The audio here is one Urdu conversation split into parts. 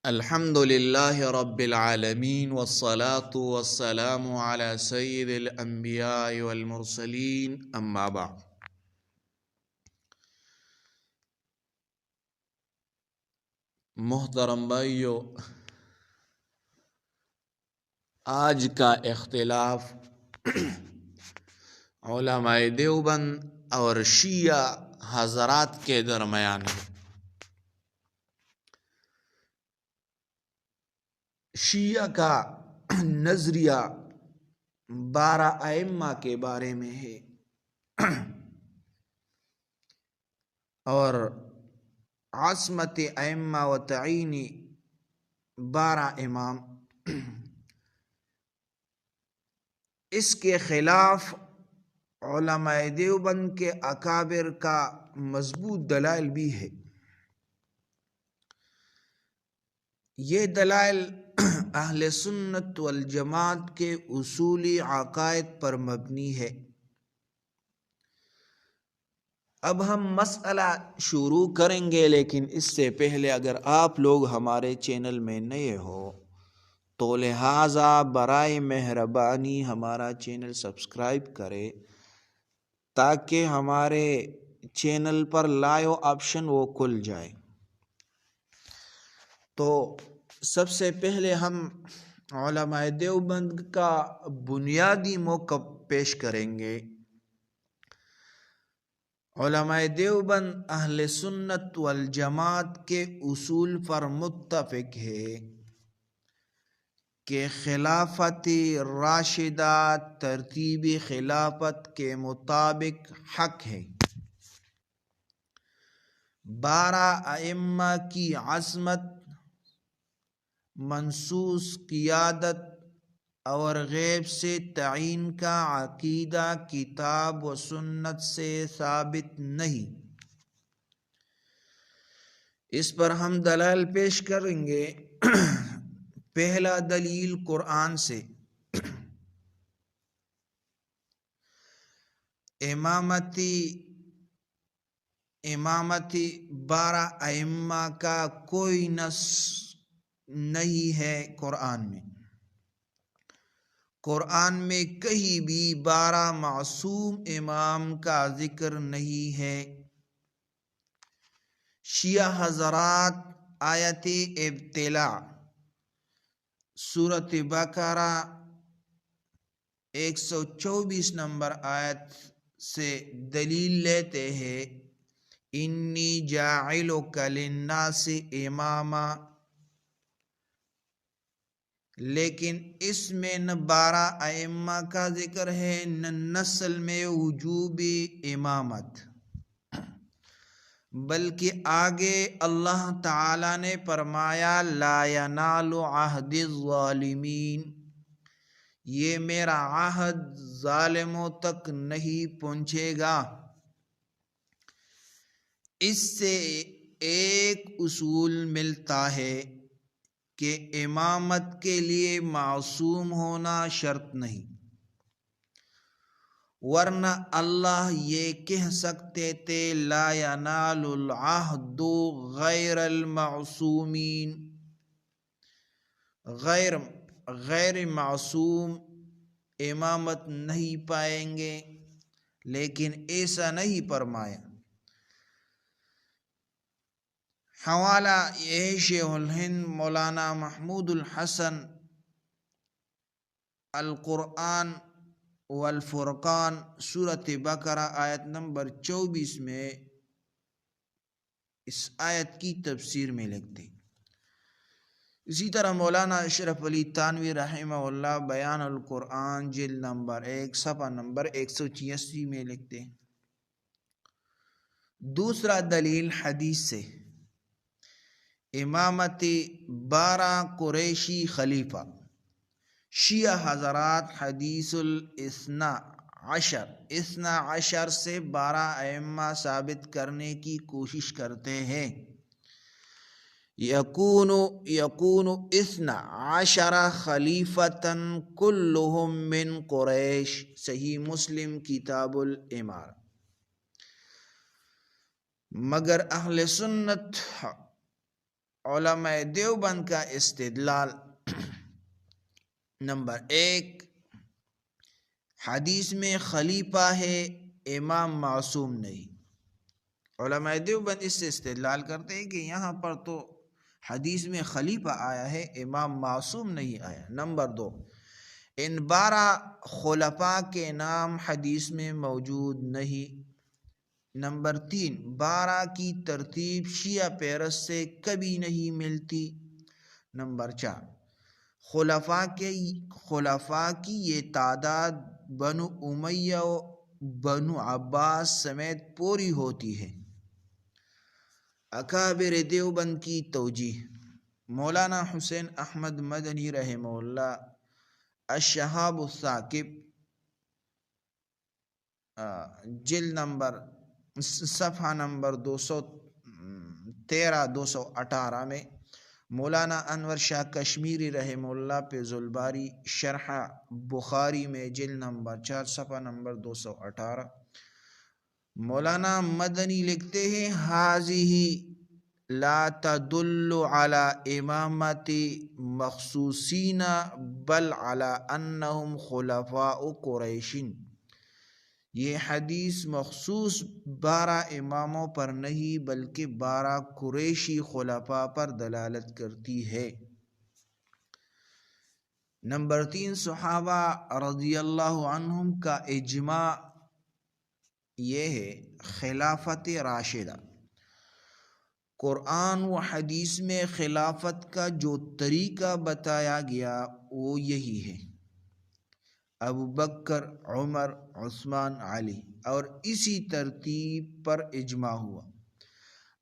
الحمد لله رب العالمين والصلاة والسلام على سيد الأنبياء والمرسلين أما بعد. محترم بھائیو، آج کا اختلاف علماء دیوبند اور شیعہ حضرات کے درمیان ہے۔ شیعہ کا نظریہ 12 ائمہ کے بارے میں ہے اور عصمت ائمہ و تعین 12 امام، اس کے خلاف علماء دیوبند کے اکابر کا مضبوط دلائل بھی ہے۔ یہ دلائل اہل سنت والجماعت کے اصولی عقائد پر مبنی ہے۔ اب ہم مسئلہ شروع کریں گے، لیکن اس سے پہلے اگر آپ لوگ ہمارے چینل میں نئے ہو تو لہٰذا برائے مہربانی ہمارا چینل سبسکرائب کرے تاکہ ہمارے چینل پر لائیو آپشن وہ کھل جائے۔ تو سب سے پہلے ہم علماء دیوبند کا بنیادی موقف پیش کریں گے۔ علماء دیوبند اہل سنت والجماعت کے اصول پر متفق ہے کہ خلافت راشدہ ترتیبی خلافت کے مطابق حق ہے۔ 12 ائمہ کی عصمت، منصوص قیادت اور غیب سے تعین کا عقیدہ کتاب و سنت سے ثابت نہیں۔ اس پر ہم دلائل پیش کریں گے۔ پہلا دلیل قرآن سے۔ امامتی 12 ائمہ کا کوئی نص نہیں ہے قرآن میں۔ قرآن میں کہیں بھی 12 معصوم امام کا ذکر نہیں ہے۔ شیعہ حضرات آیت ابتلاء سورۃ بقرہ 124 نمبر آیت سے دلیل لیتے ہیں، انی جاعلک للناس اماما، لیکن اس میں نہ 12 ائمہ کا ذکر ہے نہ نسل میں وجوب امامت، بلکہ آگے اللہ تعالی نے فرمایا لا ینال عہد الظالمین، یہ میرا عہد ظالموں تک نہیں پہنچے گا۔ اس سے ایک اصول ملتا ہے کہ امامت کے لیے معصوم ہونا شرط نہیں، ورنہ اللہ یہ کہہ سکتے تھے لا ینال العہد غیر المعصومین، غیر معصوم امامت نہیں پائیں گے، لیکن ایسا نہیں فرمایا۔ حوالہ یہ شیخ الہند مولانا محمود الحسن القرآن والفرقان سورۃ بقرہ آیت نمبر 24 میں اس آیت کی تفسیر میں لکھتے۔ اسی طرح مولانا اشرف علی تھانوی رحمہ اللہ بیان القرآن جلد نمبر 1 صفحہ نمبر 186 میں لکھتے۔ دوسرا دلیل حدیث سے۔ امامت 12 قریشی خلیفہ۔ شیعہ حضرات حدیث الاثنا عشر سے 12 ائمہ ثابت کرنے کی کوشش کرتے ہیں۔ یکون 12 خلیفۃ کلہم من قریش، صحیح مسلم کتاب الامارہ۔ مگر اہل سنت علماء دیوبند کا استدلال نمبر 1، حدیث میں خلیفہ ہے، امام معصوم نہیں۔ علماء دیوبند اس سے استدلال کرتے ہیں کہ یہاں پر تو حدیث میں خلیفہ آیا ہے، امام معصوم نہیں آیا۔ نمبر 2، ان 12 خلفاء کے نام حدیث میں موجود نہیں۔ نمبر 3، 12 کی ترتیب شیعہ پیرس سے کبھی نہیں ملتی۔ نمبر 4، خلفاء کی یہ تعداد بنو امیہ و بنو عباس سمیت پوری ہوتی ہے۔ اکابر دیوبند کی توجیہ، مولانا حسین احمد مدنی رحمہ اللہ، الشہاب الثاقب، جلد نمبر صفحہ نمبر 218 میں، مولانا انور شاہ کشمیری رحمہ اللہ فیض الباری شرح بخاری میں جلد نمبر 4 صفحہ نمبر 218، مولانا مدنی لکھتے ہیں ہذہ لا تدل علی امامت مخصوصین بل علی انہم خلفاء قریش، یہ حدیث مخصوص 12 اماموں پر نہیں بلکہ 12 قریشی خلفاء پر دلالت کرتی ہے۔ نمبر 3، صحابہ رضی اللہ عنہم کا اجماع یہ ہے خلافت راشدہ۔ قرآن و حدیث میں خلافت کا جو طریقہ بتایا گیا وہ یہی ہے، ابو بکر، عمر، عثمان، علی، اور اسی ترتیب پر اجماع ہوا۔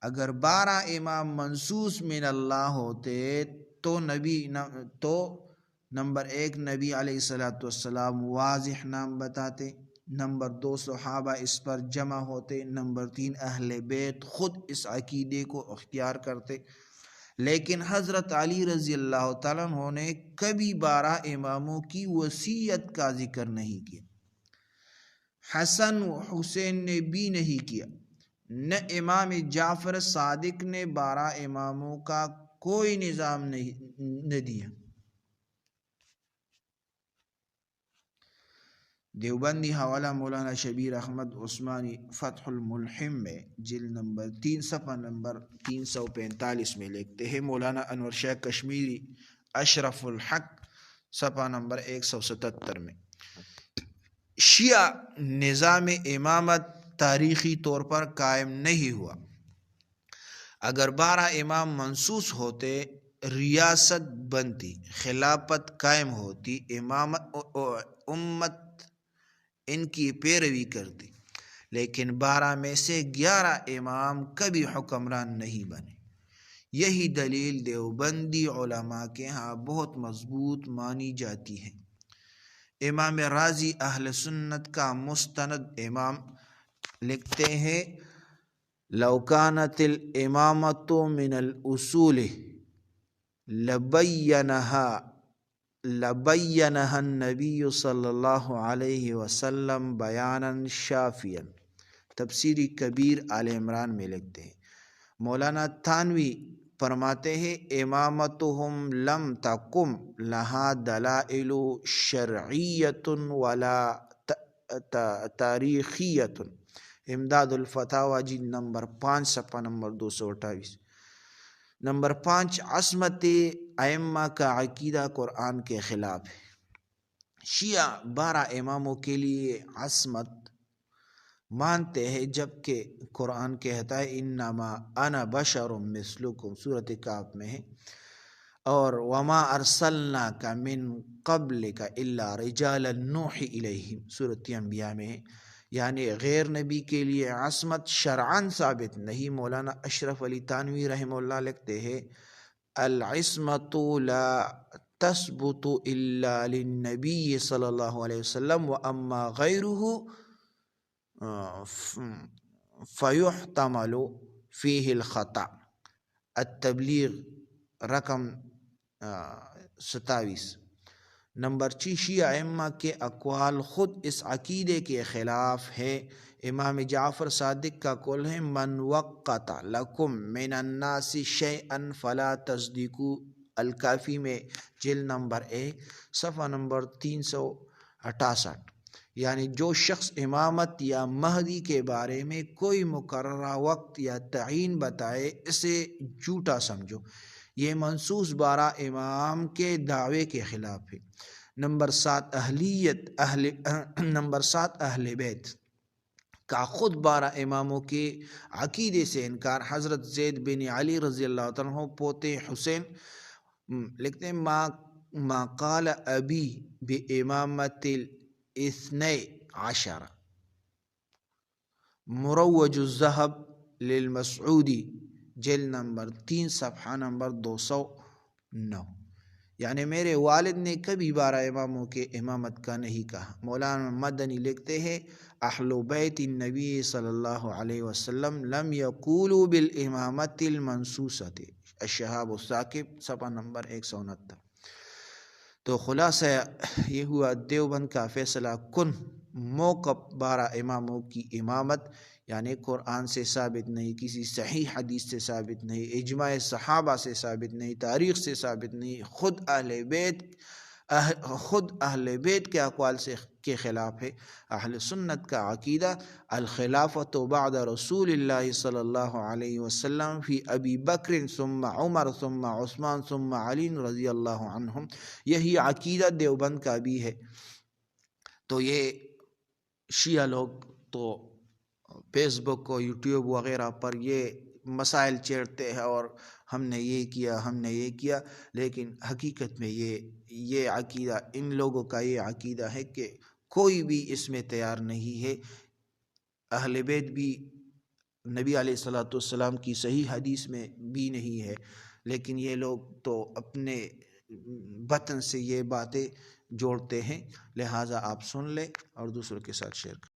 اگر 12 امام منصوص من اللہ ہوتے تو نمبر 1 نبی علیہ السلام واضح نام بتاتے، نمبر 2 صحابہ اس پر جمع ہوتے، نمبر 3 اہل بیت خود اس عقیدے کو اختیار کرتے، لیکن حضرت علی رضی اللہ تعالیٰ عنہ نے کبھی 12 اماموں کی وصیت کا ذکر نہیں کیا، حسن و حسین نے بھی نہیں کیا، نہ امام جعفر صادق نے 12 اماموں کا کوئی نظام نہ دیا۔ دیوبندی حوالہ مولانا شبیر احمد عثمانی فتح الملحم میں جلد نمبر 3 صفحہ نمبر 345 میں لکھتے ہیں، مولانا انور شاہ کشمیری اشرف الحق صفحہ نمبر 177 میں، شیعہ نظام امامت تاریخی طور پر قائم نہیں ہوا۔ اگر 12 امام منصوص ہوتے، ریاست بنتی، خلافت قائم ہوتی، امت ان کی پیروی کرتی، لیکن 12 میں سے 11 امام کبھی حکمران نہیں بنے۔ یہی دلیل دیوبندی علماء کے ہاں بہت مضبوط مانی جاتی ہے۔ امام رازی اہل سنت کا مستند امام لکھتے ہیں، لو کانت الامامۃ من الاصول لبینہا النبی صلی اللہ علیہ وسلم بیانا شافیا، تفسیری کبیر آل عمران میں لکھتے ہیں۔ مولانا تھانوی فرماتے ہیں، امامتہم لم تقم لہا دلائل شرعیت ولا تاریخیت، امداد الفتاوی جلد نمبر 5 صفحہ نمبر 228۔ نمبر 5، عصمت ائمہ کا عقیدہ قرآن کے خلاف ہے۔ شیعہ 12 اماموں کے لیے عصمت مانتے ہیں، جبکہ قرآن کہتا ہے انما انا بشر مثلکم، سورۃ کہف میں ہے، اور وما ارسلناک من قبلک الا رجالا نوحی الیہم، سورۃ انبیاء میں ہے، یعنی غیر نبی کے لیے عصمت شرعاً ثابت نہیں۔ مولانا اشرف علی تھانوی رحمہ اللہ لکھتے ہیں، العصمت لا تثبت الا للنبی صلی اللہ علیہ وسلم واما غیرہ فیحتمل فیہ الخطأ، التبلیغ رقم 27۔ نمبر 6 شیعہ ائمہ کے اقوال خود اس عقیدے کے خلاف ہے۔ امام جعفر صادق کا قول ہے من وقت لکم من الناس شیئا فلا تصدقوا، الکافی میں جلد نمبر 1 صفحہ نمبر 368، یعنی جو شخص امامت یا مہدی کے بارے میں کوئی مقررہ وقت یا تعین بتائے اسے جھوٹا سمجھو، یہ منصوص بارہ امام کے دعوے کے خلاف ہے۔ نمبر 7 اہل بیت کا خود 12 اماموں کے عقیدے سے انکار۔ حضرت زید بن علی رضی اللہ عنہ پوتے حسین لکھتے ہیں ما قال ابی بامامت الاثنی عشر مروج الذہب للمسعودی، جلد نمبر 3 صفحہ نمبر 209، یعنی میرے والد نے کبھی 12 اماموں کے امامت کا نہیں کہا۔ مولانا مدنی لکھتے ہیں اہل بیت النبی صلی اللہ علیہ وسلم لم یقولوا بالامامت المنصوصۃ، الشہاب الثاقب صفحہ نمبر 169۔ تو خلاصہ یہ ہوا دیوبند کا فیصلہ کن موقف 12 اماموں کی امامت، یعنی قرآن سے ثابت نہیں، کسی صحیح حدیث سے ثابت نہیں، اجماع صحابہ سے ثابت نہیں، تاریخ سے ثابت نہیں، خود اہل بیت کے اقوال کے خلاف ہے۔ اہل سنت کا عقیدہ الخلافۃ بعد رسول اللہ صلی اللہ علیہ وسلم فی ابی بکر ثم عمر ثم عثمان ثم علی رضی اللہ عنہم، یہی عقیدہ دیوبند کا بھی ہے۔ تو یہ شیعہ لوگ تو فیس بک اور یوٹیوب وغیرہ پر یہ مسائل چھیڑتے ہیں اور ہم نے یہ کیا، لیکن حقیقت میں یہ عقیدہ ان لوگوں کا یہ عقیدہ ہے کہ کوئی بھی اس میں تیار نہیں ہے۔ اہل بیت بھی نبی علیہ الصلوۃ والسلام کی صحیح حدیث میں بھی نہیں ہے، لیکن یہ لوگ تو اپنے بطن سے یہ باتیں جوڑتے ہیں، لہٰذا آپ سن لیں اور دوسروں کے ساتھ شیئر کریں۔